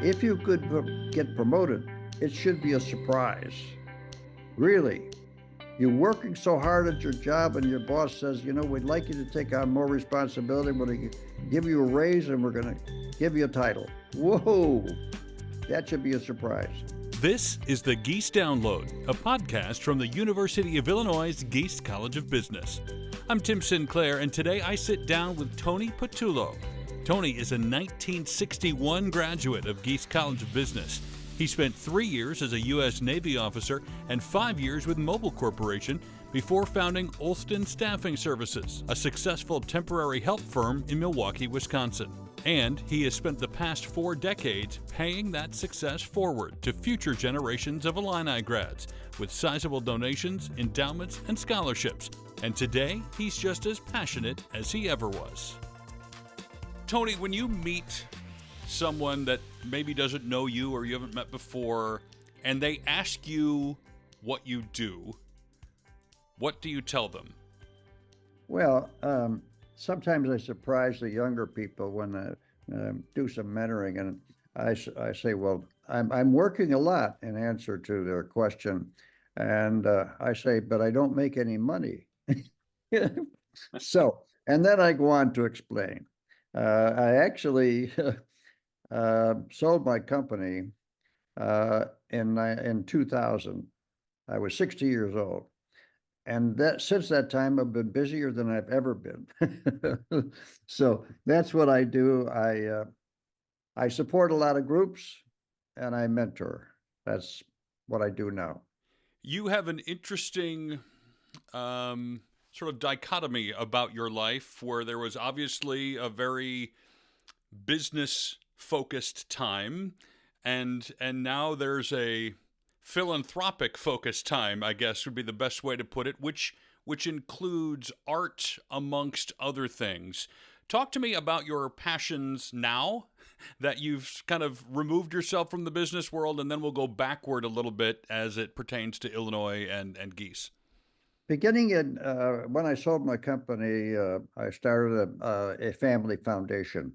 If you could get promoted, it should be a surprise. Really. You're working so hard at your job, and your boss says, we'd like you to take on more responsibility. We're going to give you a raise, and we're going to give you a title. Whoa, that should be a surprise. This is the Gies Download, a podcast from the University of Illinois' Gies College of Business. I'm Tim Sinclair, and today I sit down with Tony Petullo. Tony is a 1961 graduate of Gies College of Business. He spent 3 years as a U.S. Navy officer and 5 years with Mobil Corporation before founding Olston Staffing Services, a successful temporary help firm in Milwaukee, Wisconsin. And he has spent the past 4 decades paying that success forward to future generations of Illini grads with sizable donations, endowments, and scholarships. And today, he's just as passionate as he ever was. Tony, when you meet someone that maybe doesn't know you or you haven't met before, and they ask you what you do, what do you tell them? Well, sometimes I surprise the younger people when I do some mentoring, and I say, well, I'm working a lot in answer to their question, and I say, but I don't make any money. So, and then I go on to explain. I actually sold my company in 2000. I was 60 years old. And that since that time, I've been busier than I've ever been. So that's what I do. I support a lot of groups, and I mentor. That's what I do now. You have an interesting sort of dichotomy about your life where there was obviously a very business-focused time, and now there's a philanthropic focused time, I guess would be the best way to put it, which includes art amongst other things. Talk to me about your passions now that you've kind of removed yourself from the business world, and then we'll go backward a little bit as it pertains to Illinois and Gies. Beginning in when I sold my company, I started a family foundation,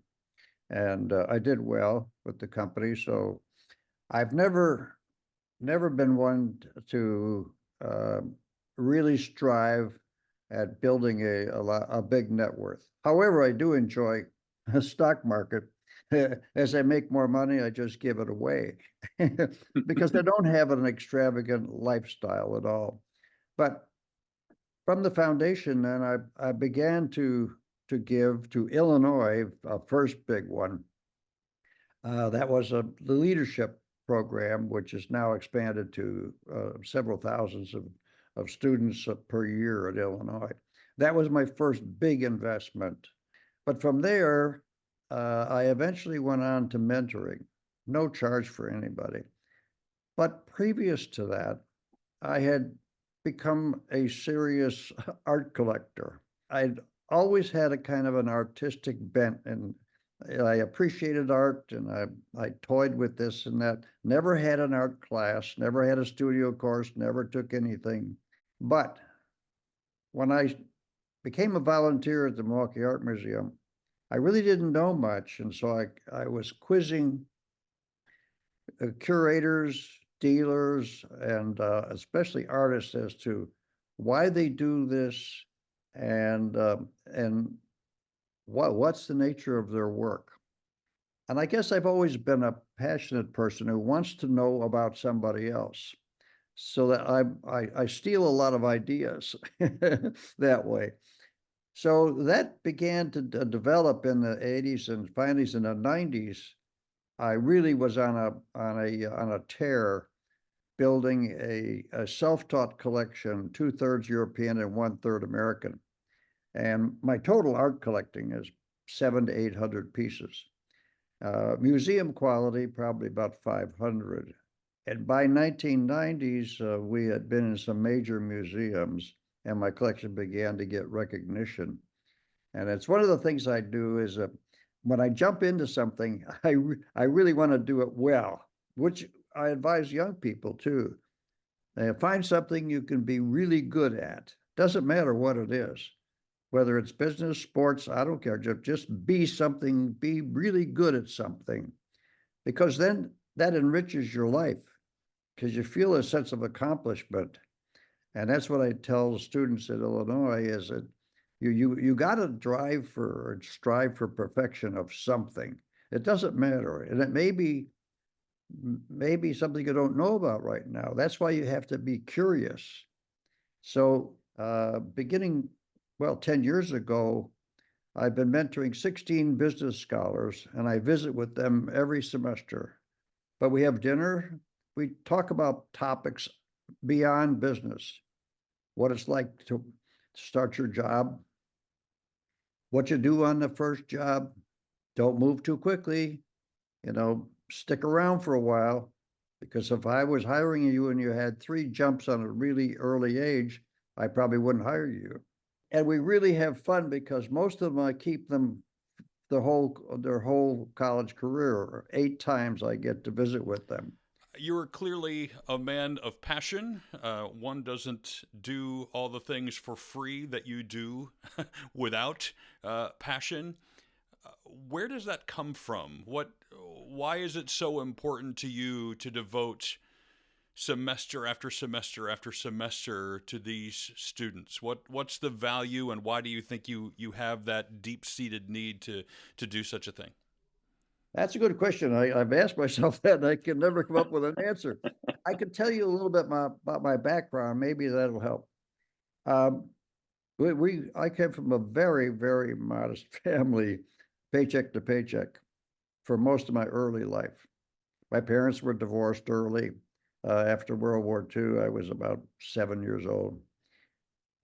and I did well with the company. So I've never been one to really strive at building a big net worth. However, I do enjoy the stock market. As I make more money, I just give it away because I don't have an extravagant lifestyle at all. But from the foundation, then I began to give to Illinois a first big one. That was the leadership program, which is now expanded to several thousands of students per year at Illinois. That was my first big investment. But from there, I eventually went on to mentoring, no charge for anybody. But previous to that, I had become a serious art collector. I'd always had a kind of an artistic bent, and I appreciated art, and I toyed with this and that. Never had an art class, never had a studio course, never took anything. But when I became a volunteer at the Milwaukee Art Museum, I really didn't know much, and so I was quizzing curators, dealers, and especially artists as to why they do this and what's the nature of their work. And I guess I've always been a passionate person who wants to know about somebody else, so that I steal a lot of ideas that way. So that began to develop in the 80s, and finally in the 90s. I really was on a tear, building a self-taught collection, 2/3 European and 1/3 American. And my total art collecting is 700 to 800 pieces. Museum quality, probably about 500. And by 1990s, we had been in some major museums, and my collection began to get recognition. And it's one of the things I do is when I jump into something, I really want to do it well, which I advise young people too. Find something you can be really good at. Doesn't matter what it is, whether it's business, sports, I don't care. Just be really good at something. because then that enriches your life because you feel a sense of accomplishment. And that's what I tell students at Illinois is that you got to drive for or strive for perfection of something. It doesn't matter. And it may be maybe something you don't know about right now. That's why you have to be curious. So beginning, well, 10 years ago, I've been mentoring 16 business scholars and I visit with them every semester. But we have dinner. We talk about topics beyond business, what it's like to start your job, what you do on the first job. Don't move too quickly, stick around for a while. Because if I was hiring you and you had 3 jumps on a really early age, I probably wouldn't hire you. And we really have fun because most of them I keep them their whole college career. 8 times I get to visit with them. You're clearly a man of passion. One doesn't do all the things for free that you do without passion. Where does that come from? Why is it so important to you to devote semester after semester after semester to these students? What's the value, and why do you think you have that deep-seated need to do such a thing? That's a good question. I've asked myself that and I can never come up with an answer. I could tell you a little bit about my background. Maybe that'll help. Um, I came from a very, very modest family, paycheck to paycheck, for most of my early life. My parents were divorced early. After World War II, I was about 7 years old.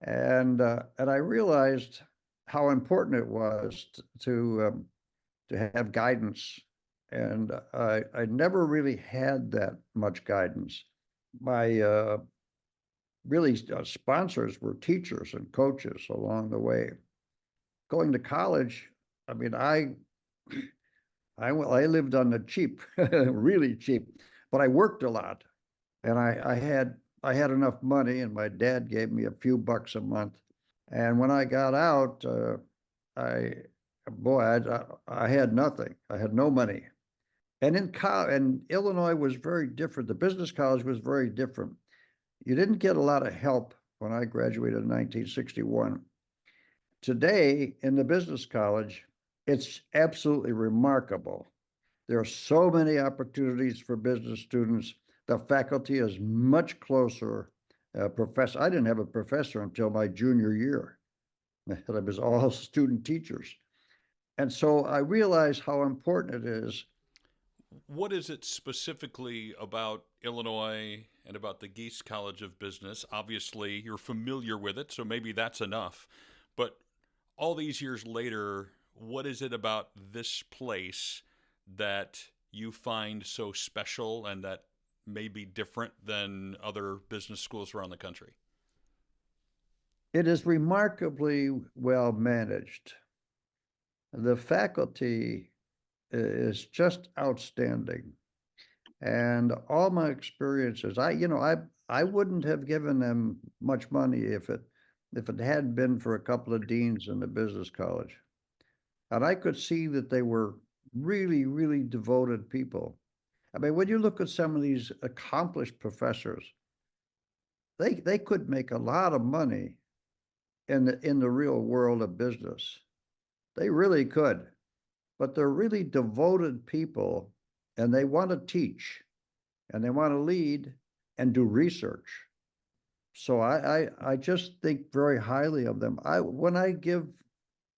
And I realized how important it was to have guidance. And I never really had that much guidance. My really sponsors were teachers and coaches along the way. Going to college, I mean, I lived on the cheap, really cheap, but I worked a lot, and I had enough money, and my dad gave me a few bucks a month. And when I got out, I boy, I had nothing. I had no money. And Illinois was very different. The business college was very different. You didn't get a lot of help when I graduated in 1961. Today, in the business college, it's absolutely remarkable. There are so many opportunities for business students. The faculty is much closer. I didn't have a professor until my junior year. It was all student teachers. And so I realized how important it is. What is it specifically about Illinois and about the Gies College of Business? Obviously, you're familiar with it, so maybe that's enough. But all these years later, what is it about this place that you find so special and that may be different than other business schools around the country? It is remarkably well managed. The faculty is just outstanding. And all my experiences, I wouldn't have given them much money if it hadn't been for a couple of deans in the business college. And I could see that they were really, really devoted people. I mean, when you look at some of these accomplished professors, they could make a lot of money in the real world of business. They really could, but they're really devoted people and they want to teach and they want to lead and do research. So I just think very highly of them. When I give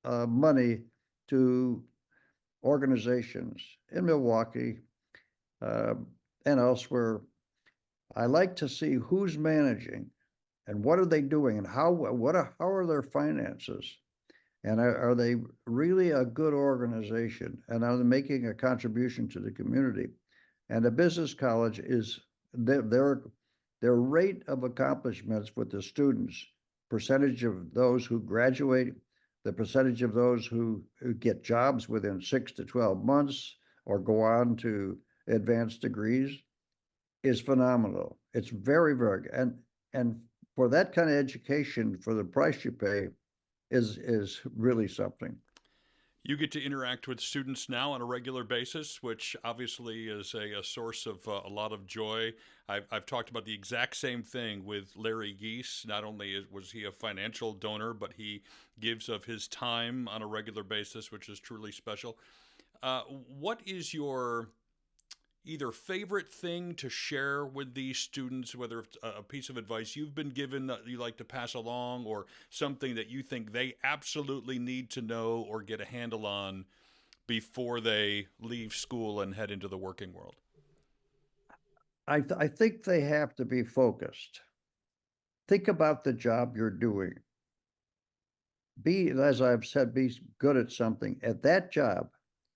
money to organizations in Milwaukee uh, and elsewhere, I like to see who's managing and what are they doing and how are their finances. And are they really a good organization? And are they making a contribution to the community? And the business college is their rate of accomplishments with the students, percentage of those who graduate, the percentage of those who get jobs within 6 to 12 months or go on to advanced degrees is phenomenal. It's very, very good. And for that kind of education, for the price you pay, is really something. You get to interact with students now on a regular basis, which obviously is a source of a lot of joy. I've talked about the exact same thing with Larry Gies. Not only was he a financial donor, but he gives of his time on a regular basis, which is truly special. What is your either favorite thing to share with these students, whether it's a piece of advice you've been given that you like to pass along, or something that you think they absolutely need to know or get a handle on before they leave school and head into the working world? I think they have to be focused. Think about the job you're doing. Be, as I've said, be good at something. At that job,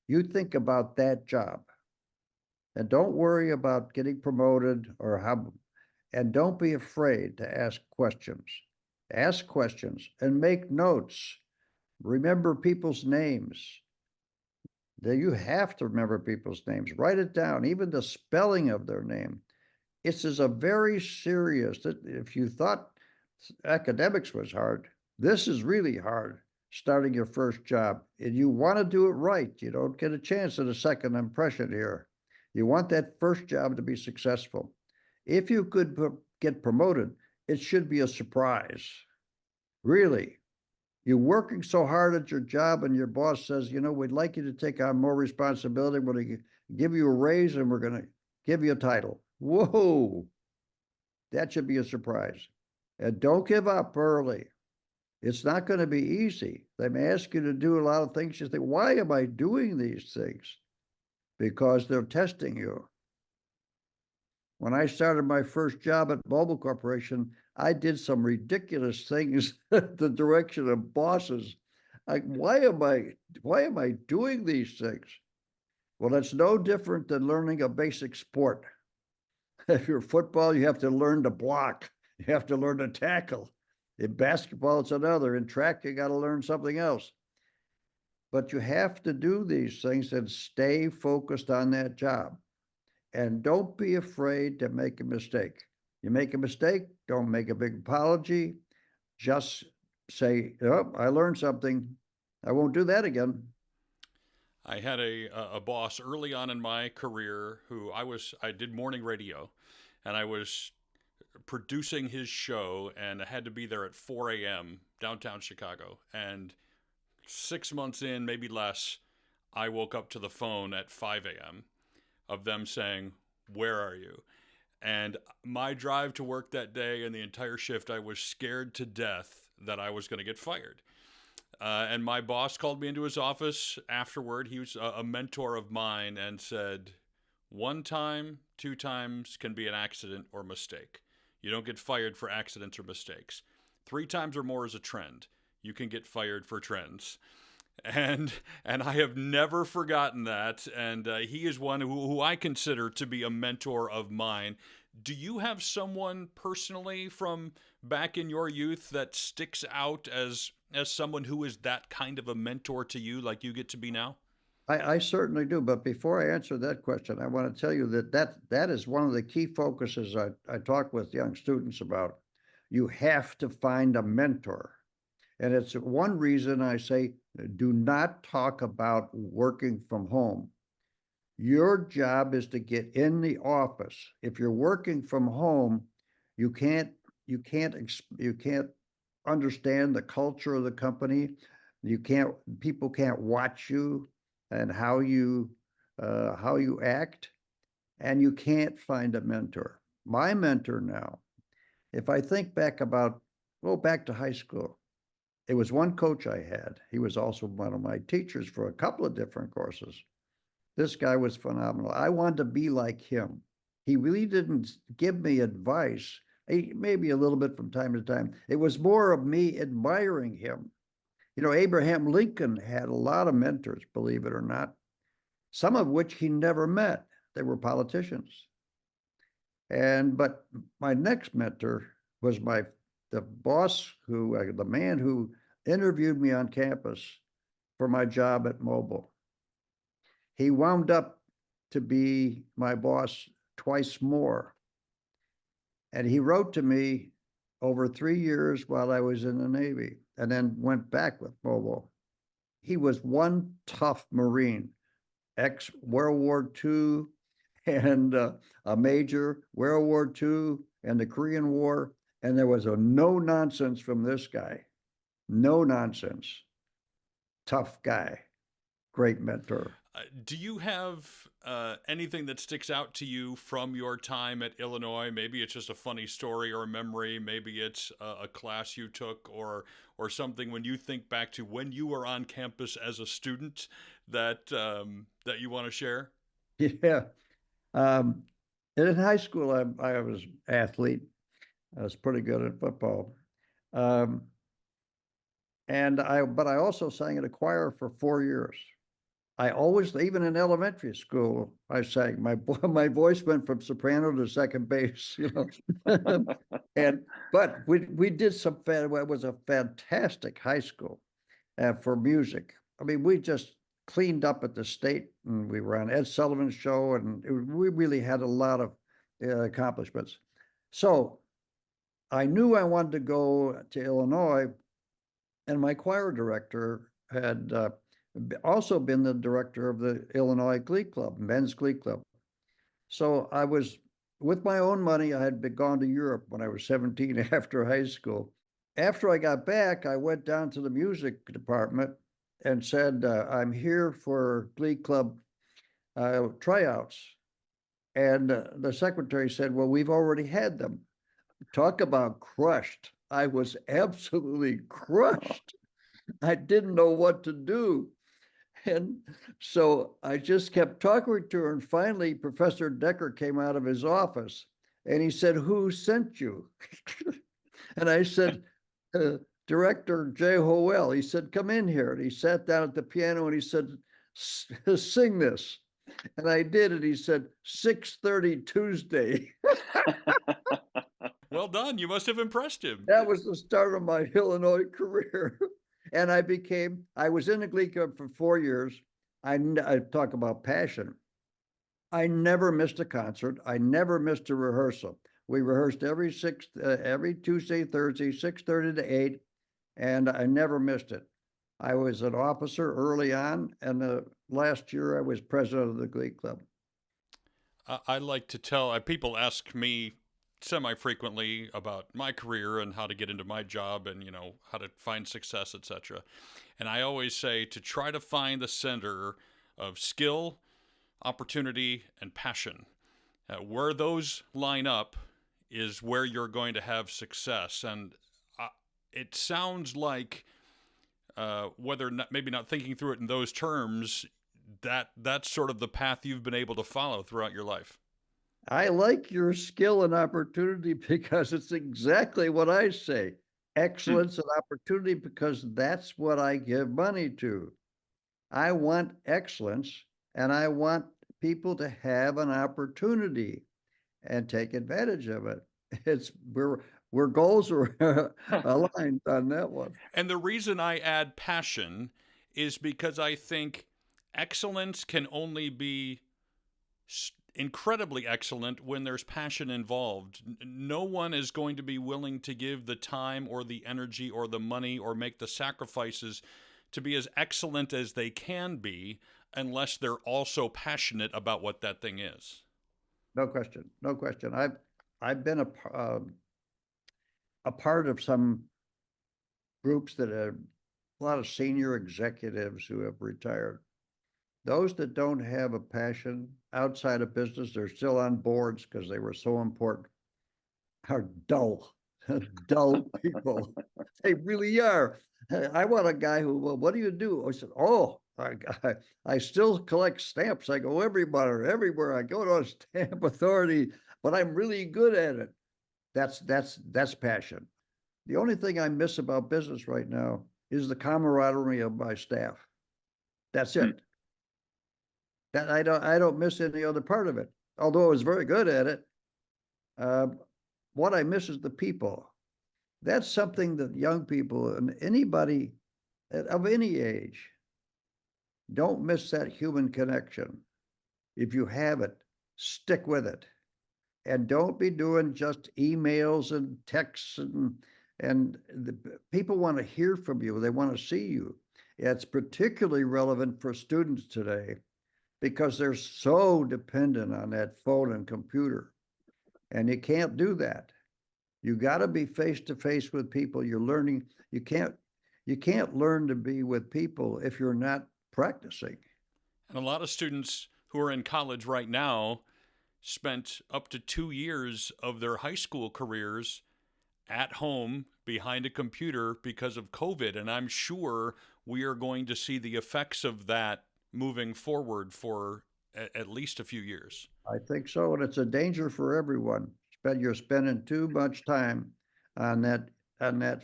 you think about that job. And don't worry about getting promoted or how, and don't be afraid to ask questions. Ask questions and make notes. Remember people's names. You have to remember people's names. Write it down, even the spelling of their name. This is a very serious, if you thought academics was hard, this is really hard, starting your first job. And you want to do it right. You don't get a chance at a second impression here. You want that first job to be successful. If you could get promoted, it should be a surprise. Really. You're working so hard at your job and your boss says, you know, we'd like you to take on more responsibility. We're going to give you a raise and we're going to give you a title. Whoa, that should be a surprise. And don't give up early. It's not going to be easy. They may ask you to do a lot of things. You think, why am I doing these things? Because they're testing you. When I started my first job at Mobile Corporation, I did some ridiculous things at the direction of bosses. Like, why am I doing these things? Well, it's no different than learning a basic sport. If you're football, you have to learn to block. You have to learn to tackle. In basketball, it's another. In track, you got to learn something else. But you have to do these things and stay focused on that job. And don't be afraid to make a mistake. You make a mistake, don't make a big apology. Just say, oh, I learned something. I won't do that again. I had a boss early on in my career who I did morning radio, and I was producing his show, and I had to be there at 4 a.m. downtown Chicago. And 6 months in, maybe less, I woke up to the phone at 5 a.m. of them saying, "Where are you?" And my drive to work that day and the entire shift, I was scared to death that I was going to get fired. And my boss called me into his office afterward. He was a mentor of mine and said, one time, two times can be an accident or mistake. You don't get fired for accidents or mistakes. Three times or more is a trend. You can get fired for trends. And I have never forgotten that. And he is one who I consider to be a mentor of mine. Do you have someone personally from back in your youth that sticks out as someone who is that kind of a mentor to you, like you get to be now? I certainly do. But before I answer that question, I want to tell you that is one of the key focuses I talk with young students about. You have to find a mentor. And it's one reason I say, do not talk about working from home. Your job is to get in the office. If you're working from home, you can't you can't understand the culture of the company. You can't People can't watch you and how you act, and you can't find a mentor. My mentor now, if I think back about back to high school, it was one coach I had. He was also one of my teachers for a couple of different courses. This guy was phenomenal. I wanted to be like him. He really didn't give me advice, maybe a little bit from time to time. It was more of me admiring him. You know, Abraham Lincoln had a lot of mentors, believe it or not, some of which he never met. They were politicians. But my next mentor was the boss the man who interviewed me on campus for my job at Mobile. He wound up to be my boss twice more. And he wrote to me over 3 years while I was in the Navy and then went back with Mobile. he was one tough Marine, ex-World War II and a major, World War II and the Korean War. And there was a no nonsense from this guy. No nonsense. Tough guy. Great mentor. Do you have anything that sticks out to you from your time at Illinois? Maybe it's just a funny story or a memory. Maybe it's a class you took, or something when you think back to when you were on campus as a student that that you want to share. Yeah. Um, and in high school, I was athlete. I was pretty good at football. Um, but I also sang in a choir for 4 years. I always, even in elementary school, I sang. My voice went from soprano to second bass, and but we did some. It was a fantastic high school for music. I mean, we just cleaned up at the state, and we were on Ed Sullivan's show, and we really had a lot of accomplishments. So I knew I wanted to go to Illinois, and my choir director had also been the director of the Illinois Glee Club, men's Glee Club. So I was, with my own money, I had been gone to Europe when I was 17 after high school. After I got back, I went down to the music department and said, I'm here for Glee Club tryouts. And the secretary said, well, we've already had them. Talk about crushed. I was absolutely crushed. I didn't know what to do. And so I just kept talking to her. And finally, Professor Decker came out of his office and he said, who sent you? And I said, Director Jay Howell. He said, come in here. And he sat down at the piano and he said, sing this. And I did it. He said, 6:30 Tuesday. Well done. You must have impressed him. That was the start of my Illinois career. And I was in the Glee Club for 4 years. I talk about passion. I never missed a concert. I never missed a rehearsal. We rehearsed every Tuesday, Thursday, 6:30 to 8, and I never missed it. I was an officer early on, and last year I was president of the Glee Club. I like to tell people ask me semi-frequently about my career and how to get into my job and how to find success, etc. And I always say to try to find the center of skill, opportunity, and passion. Where those line up is where you're going to have success. And it sounds like whether not, maybe not thinking through it in those terms, that's sort of the path you've been able to follow throughout your life. I like your skill and opportunity because it's exactly what I say. Excellence and opportunity, because that's what I give money to. I want excellence, and I want people to have an opportunity and take advantage of it. We're goals are aligned on that one. And the reason I add passion is because I think excellence can only be incredibly excellent when there's passion involved. No one is going to be willing to give the time or the energy or the money or make the sacrifices to be as excellent as they can be unless they're also passionate about what that thing is. No question. No question. I've been a part of some groups that have a lot of senior executives who have retired. Those that don't have a passion outside of business, they're still on boards because they were so important, are dull, dull people. They really are. I want a guy who, well, what do you do? I said, oh, I still collect stamps. I go everywhere. I go to a stamp authority, but I'm really good at it. That's passion. The only thing I miss about business right now is the camaraderie of my staff. That's it. That I don't miss any other part of it. Although I was very good at it, what I miss is the people. That's something that young people and anybody of any age don't miss, that human connection. If you have it, stick with it, and don't be doing just emails and texts and the people want to hear from you. They want to see you. It's particularly relevant for students today because they're so dependent on that phone and computer. And you can't do that. You got to be face to face with people. You're learning. You can't learn to be with people if you're not practicing. And a lot of students who are in college right now spent up to 2 years of their high school careers at home behind a computer because of COVID. And I'm sure we are going to see the effects of that moving forward for at least a few years. I think so, and it's a danger for everyone. You're spending too much time on that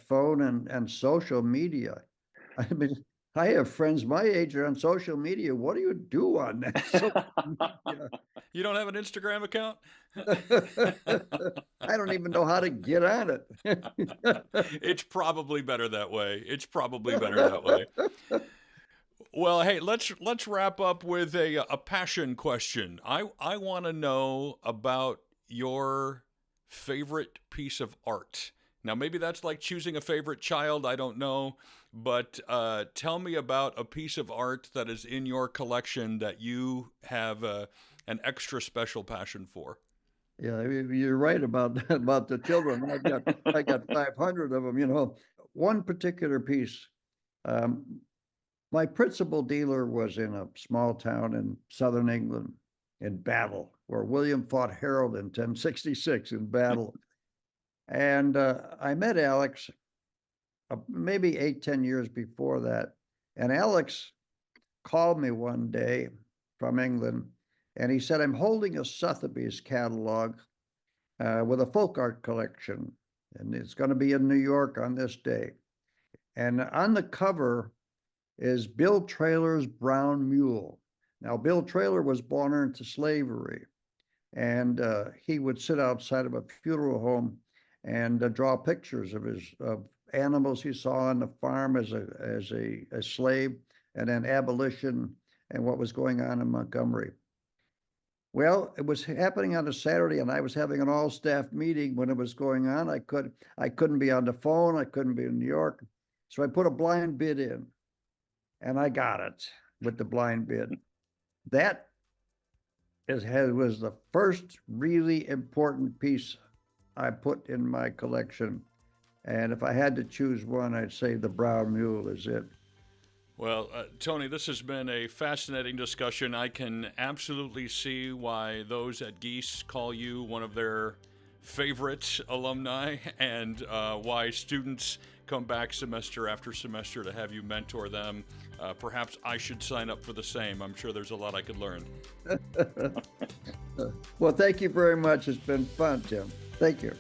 phone and social media. I mean, I have friends my age are on social media. What do you do on that social media? You don't have an Instagram account? I don't even know how to get on it. It's probably better that way. It's probably better that way. Well, hey, let's wrap up with a passion question. I want to know about your favorite piece of art. Now, maybe that's like choosing a favorite child. I don't know, but tell me about a piece of art that is in your collection that you have an extra special passion for. Yeah, you're right about about the children. I got 500 of them. One particular piece. Um, My principal dealer was in a small town in southern England in battle, where William fought Harold in 1066 in battle. And I met Alex maybe 8, 10 years before that. And Alex called me one day from England, and he said, I'm holding a Sotheby's catalog with a folk art collection, and it's going to be in New York on this day. And on the cover is Bill Traylor's Brown Mule. Now, Bill Traylor was born into slavery, and he would sit outside of a funeral home and draw pictures of animals he saw on the farm as a slave, and then abolition and what was going on in Montgomery. Well, it was happening on a Saturday, and I was having an all-staff meeting when it was going on. I couldn't be on the phone. I couldn't be in New York, so I put a blind bid in. And I got it with the blind bid. That was the first really important piece I put in my collection. And if I had to choose one, I'd say the Brown Mule is it. Well, Tony, this has been a fascinating discussion. I can absolutely see why those at Gies call you one of their favorite alumni, and why students come back semester after semester to have you mentor them. Perhaps I should sign up for the same. I'm sure there's a lot I could learn. Well, thank you very much. It's been fun, Tim. Thank you.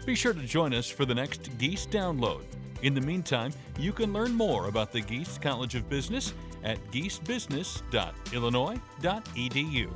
Be sure to join us for the next Gies Download. In the meantime, you can learn more about the Gies College of Business at giesbusiness.illinois.edu.